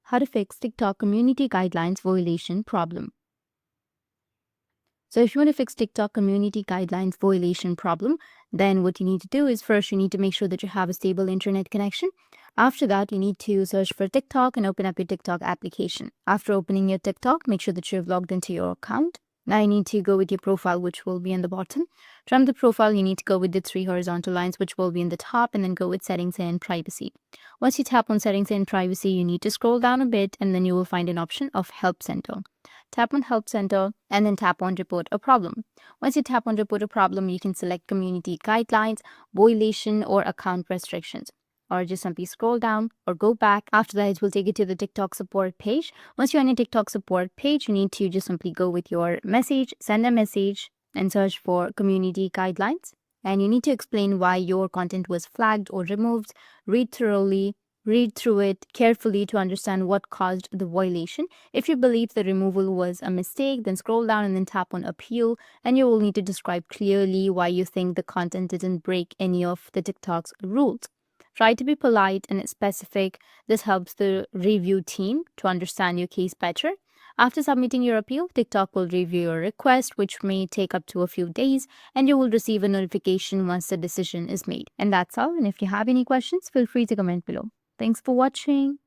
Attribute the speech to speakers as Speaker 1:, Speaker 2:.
Speaker 1: how to fix TikTok community guidelines violation problem. So if you want to fix TikTok community guidelines violation problem, then what you need to do is first you need to make sure that you have a stable internet connection. After that, you need to search for TikTok and open up your TikTok application. After opening your TikTok, make sure that you've logged into your account. Now you need to go with your profile, which will be on the bottom. From the profile, you need to go with the three horizontal lines, which will be in the top, and then go with settings and privacy. Once you tap on settings and privacy, you need to scroll down a bit, and then you will find an option of Help Center. Tap on Help Center and then tap on Report a Problem. Once you tap on Report a Problem, you can select Community Guidelines, Violation, or Account Restrictions. Or just simply scroll down or go back. After that, it will take you to the TikTok support page. Once you're on your TikTok support page, you need to just simply go with your message, send a message, and search for Community Guidelines. And you need to explain why your content was flagged or removed. Read through it carefully to understand what caused the violation. If you believe the removal was a mistake, then scroll down and then tap on Appeal, and you will need to describe clearly why you think the content didn't break any of the TikTok's rules. Try to be polite and specific. This helps the review team to understand your case better. After submitting your appeal, TikTok will review your request, which may take up to a few days, and you will receive a notification once the decision is made. And that's all. And if you have any questions, feel free to comment below. Thanks for watching.